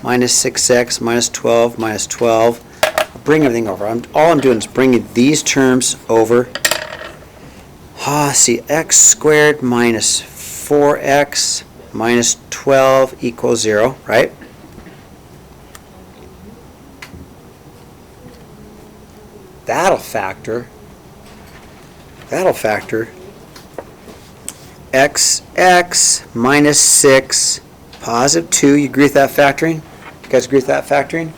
minus 6x minus 12 minus 12. I'll bring everything over. All I'm doing is bringing these terms over. See, x squared minus 4x minus 12 equals 0, right? That'll factor x minus 6 positive 2. You agree with that factoring? You guys agree with that factoring?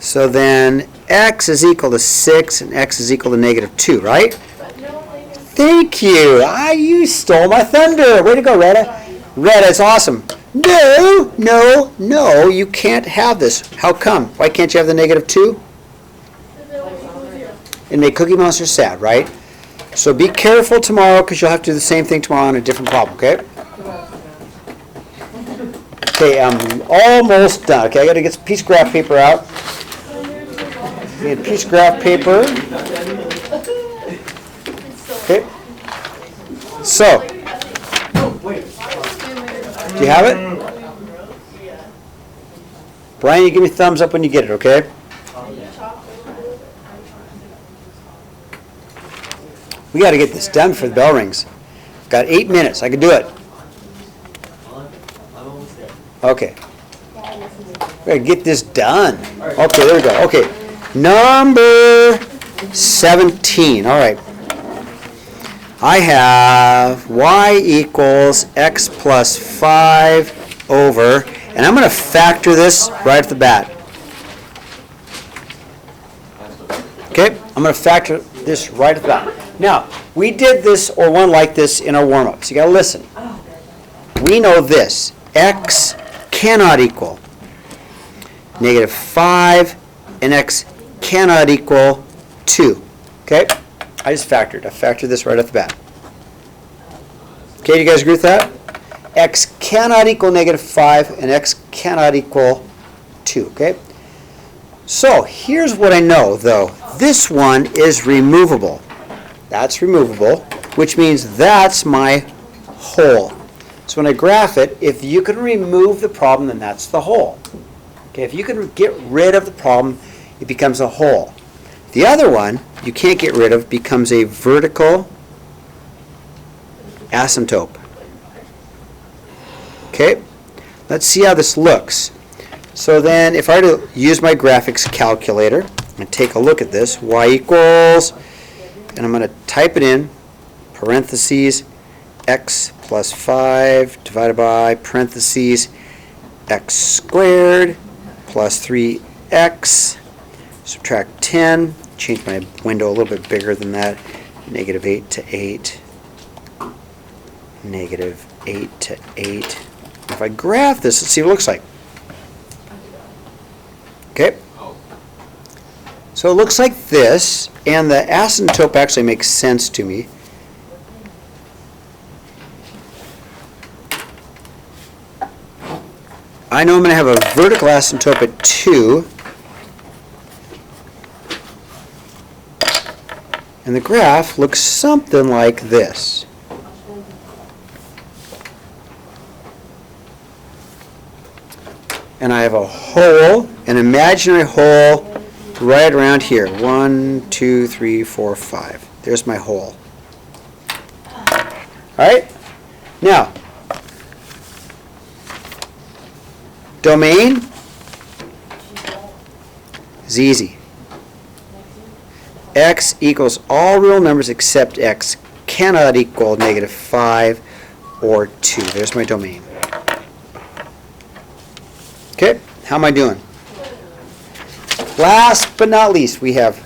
So then x is equal to 6 and x is equal to negative 2, right? Thank you. You stole my thunder. Way to go, Retta. Retta, it's awesome. No, no, no, you can't have this. How come? Why can't you have the negative 2? And make Cookie Monster sad, right? So be careful tomorrow because you'll have to do the same thing tomorrow on a different problem, okay? Okay, I'm almost done. Okay, I got to get some piece of graph paper out. Need a piece of graph paper. Okay. So, do you have it? Brian, you give me a thumbs up when you get it, okay? We got to get this done before the bell rings. Got 8 minutes. I can do it. Okay. We got to get this done. Okay, there we go. Okay. Number 17. All right. I have y equals x plus 5 over, and I'm going to factor this right off the bat. Okay? I'm going to factor this right off the bat. Now, we did this or one like this in our warm-up, so you got to listen. We know this. X cannot equal negative 5, and x cannot equal 2. Okay? I just factored. I factored this right off the bat. Okay, do you guys agree with that? X cannot equal negative 5, and x cannot equal 2. Okay? So, here's what I know, though. This one is removable. That's removable, which means that's my hole. So when I graph it, if you can remove the problem, then that's the hole. Okay, if you can get rid of the problem, it becomes a hole. The other one you can't get rid of becomes a vertical asymptote. Okay, let's see how this looks. So then if I were to use my graphics calculator and take a look at this, y equals, and I'm going to type it in, parentheses, x plus 5 divided by parentheses, x squared plus 3x, subtract 10, change my window a little bit bigger than that, negative 8 to 8, negative 8 to 8. If I graph this, let's see what it looks like. Okay. So it looks like this, and the asymptote actually makes sense to me. I know I'm going to have a vertical asymptote at 2. And the graph looks something like this. And I have a hole, an imaginary hole, right around here. 1, 2, 3, 4, 5. There's my hole. All right? Now, domain is easy. X equals all real numbers except x cannot equal negative 5 or 2. There's my domain. Okay, how am I doing? Last but not least, we have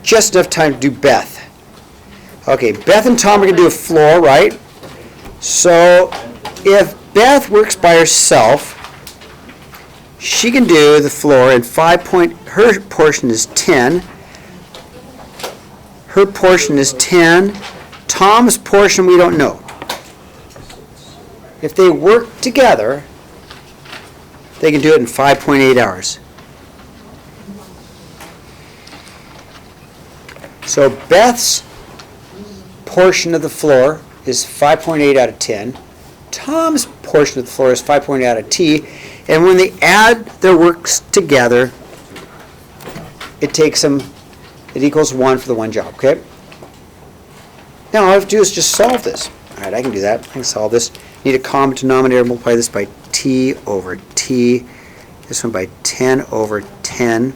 just enough time to do Beth. Okay, Beth and Tom are going to do a floor, right? So if Beth works by herself, she can do the floor and her portion is 10. Her portion is 10. Tom's portion we don't know. If they work together, they can do it in 5.8 hours. So Beth's portion of the floor is 5.8 out of 10. Tom's portion of the floor is 5.8 out of T, and when they add their works together, it takes them, it equals 1 for the one job, okay? Now all I have to do is just solve this. All right, I can do that. I can solve this. Need a common denominator, multiply this by T over T, this one by 10 over 10,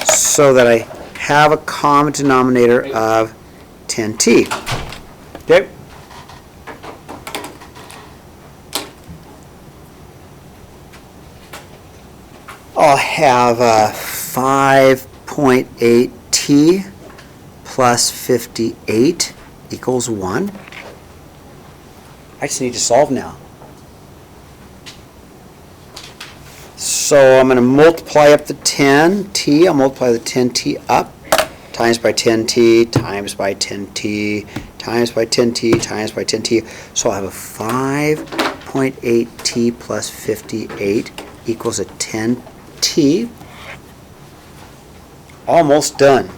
so that I have a common denominator of 10T. Okay? I'll have 5.8T plus 58 equals 1. I just need to solve now. So I'm going to multiply up the 10T. I'll multiply the 10T up, times by 10T, times by 10T, times by 10T, times by 10T. So I'll have a 5.8T plus 58 equals a 10T. Almost done.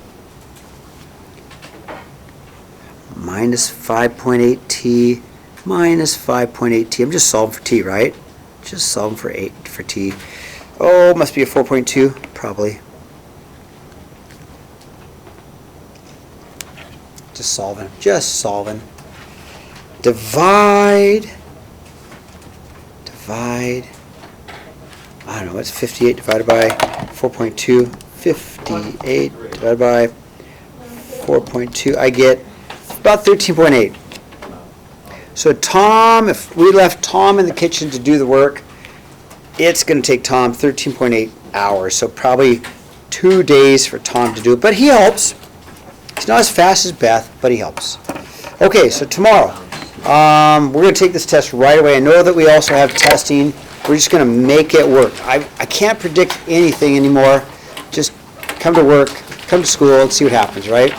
Minus 5.8T minus 5.8T. I'm just solving for T, right? Just solving for T. Oh, must be a 4.2, probably. Just solving. Divide. I don't know, what's 58 divided by 4.2? 58 divided by 4.2. I get about 13.8. So Tom, if we left Tom in the kitchen to do the work, it's going to take Tom 13.8 hours. So probably 2 days for Tom to do it. But he helps. He's not as fast as Beth, but he helps. Okay, so tomorrow, we're going to take this test right away. I know that we also have testing. We're just going to make it work. I can't predict anything anymore. Just come to work, come to school, and see what happens, right?